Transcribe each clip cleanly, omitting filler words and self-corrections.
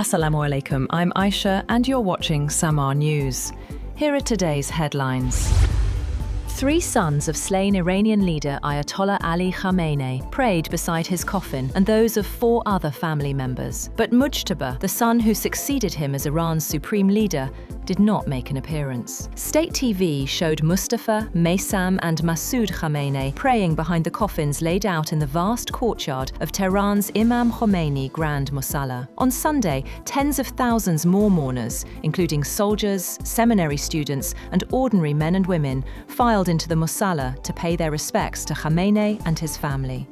Assalamu alaikum, I'm Aisha and you're watching Samaa News. Here are today's headlines. 3 sons of slain Iranian leader Ayatollah Ali Khamenei prayed beside his coffin and those of 4 other family members. But Mojtaba, the son who succeeded him as Iran's supreme leader, did not make an appearance. State TV showed Mustafa, Maysam and Masoud Khamenei praying behind the coffins laid out in the vast courtyard of Tehran's Imam Khomeini Grand Musalla. On Sunday, tens of thousands more mourners, including soldiers, seminary students and ordinary men and women, filed into the Musalla to pay their respects to Khamenei and his family.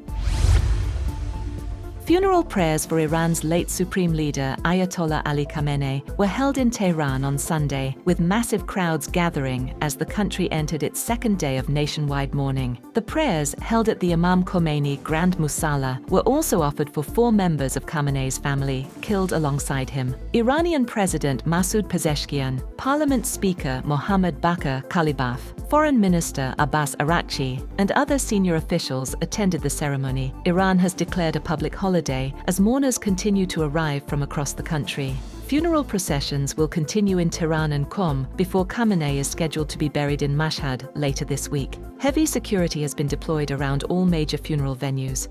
Funeral prayers for Iran's late supreme leader Ayatollah Ali Khamenei were held in Tehran on Sunday, with massive crowds gathering as the country entered its second day of nationwide mourning. The prayers, held at the Imam Khomeini Grand Musalla, were also offered for 4 members of Khamenei's family, killed alongside him. Iranian President Masoud Pezeshkian, Parliament Speaker Mohammad Bakir Kalibaf, Foreign Minister Abbas Araghchi, and other senior officials attended the ceremony. Iran has declared a public holiday as mourners continue to arrive from across the country. Funeral processions will continue in Tehran and Qom before Khamenei is scheduled to be buried in Mashhad later this week. Heavy security has been deployed around all major funeral venues.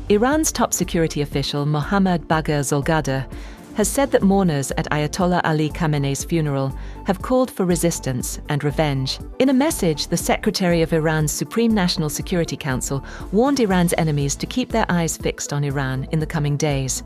Iran's top security official Mohammad Bagher Zolgadeh has said that mourners at Ayatollah Ali Khamenei's funeral have called for resistance and revenge. In a message, the Secretary of Iran's Supreme National Security Council warned Iran's enemies to keep their eyes fixed on Iran in the coming days.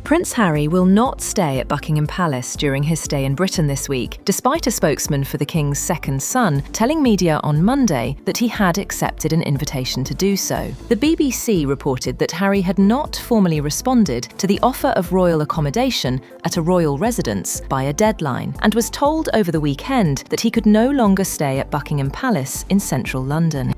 Prince Harry will not stay at Buckingham Palace during his stay in Britain this week, despite a spokesman for the King's second son telling media on Monday that he had accepted an invitation to do so. The BBC reported that Harry had not formally responded to the offer of royal accommodation at a royal residence by a deadline, and was told over the weekend that he could no longer stay at Buckingham Palace in central London.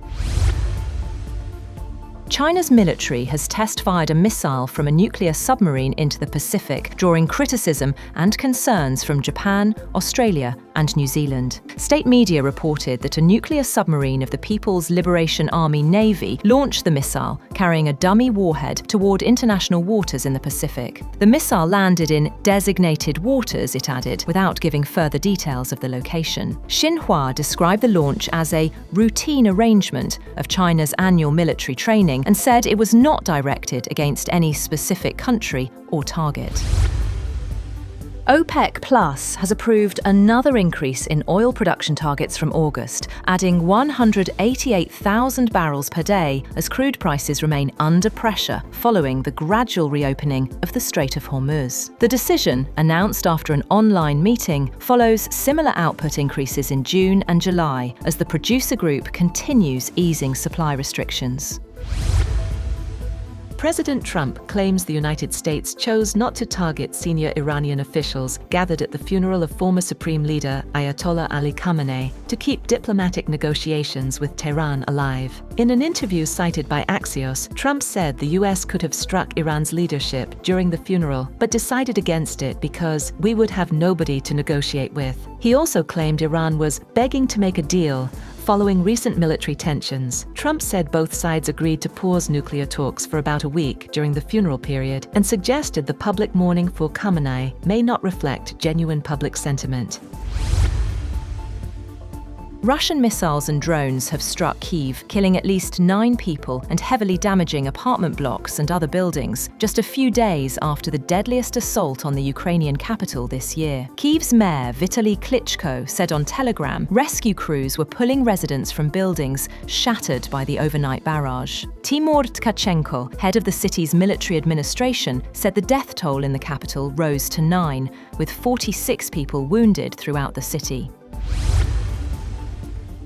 China's military has test-fired a missile from a nuclear submarine into the Pacific, drawing criticism and concerns from Japan, Australia, and New Zealand. State media reported that a nuclear submarine of the People's Liberation Army Navy launched the missile, carrying a dummy warhead toward international waters in the Pacific. The missile landed in designated waters, it added, without giving further details of the location. Xinhua described the launch as a routine arrangement of China's annual military training and said it was not directed against any specific country or target. OPEC Plus has approved another increase in oil production targets from August, adding 188,000 barrels per day as crude prices remain under pressure following the gradual reopening of the Strait of Hormuz. The decision, announced after an online meeting, follows similar output increases in June and July as the producer group continues easing supply restrictions. President Trump claims the United States chose not to target senior Iranian officials gathered at the funeral of former Supreme Leader Ayatollah Ali Khamenei to keep diplomatic negotiations with Tehran alive. In an interview cited by Axios, Trump said the U.S. could have struck Iran's leadership during the funeral, but decided against it because we would have nobody to negotiate with. He also claimed Iran was begging to make a deal following recent military tensions. Trump said both sides agreed to pause nuclear talks for about a week during the funeral period and suggested the public mourning for Khamenei may not reflect genuine public sentiment. Russian missiles and drones have struck Kyiv, killing at least 9 people and heavily damaging apartment blocks and other buildings, just a few days after the deadliest assault on the Ukrainian capital this year. Kyiv's mayor, Vitaly Klitschko, said on Telegram rescue crews were pulling residents from buildings shattered by the overnight barrage. Timur Tkachenko, head of the city's military administration, said the death toll in the capital rose to 9, with 46 people wounded throughout the city.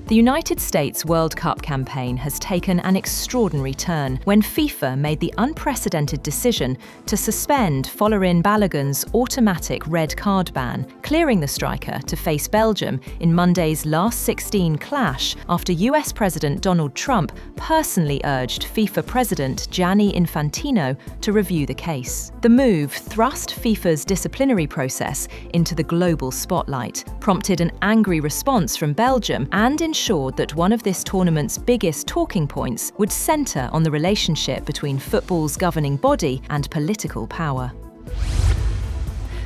The United States World Cup campaign has taken an extraordinary turn when FIFA made the unprecedented decision to suspend Folarin Balogun's automatic red card ban, clearing the striker to face Belgium in Monday's last 16 clash after US President Donald Trump personally urged FIFA President Gianni Infantino to review the case. The move thrust FIFA's disciplinary process into the global spotlight, prompted an angry response from Belgium, and ensured that one of this tournament's biggest talking points would centre on the relationship between football's governing body and political power.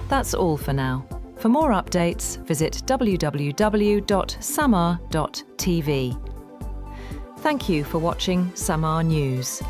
That's all for now. For more updates, visit www.samaa.tv. Thank you for watching Samaa News.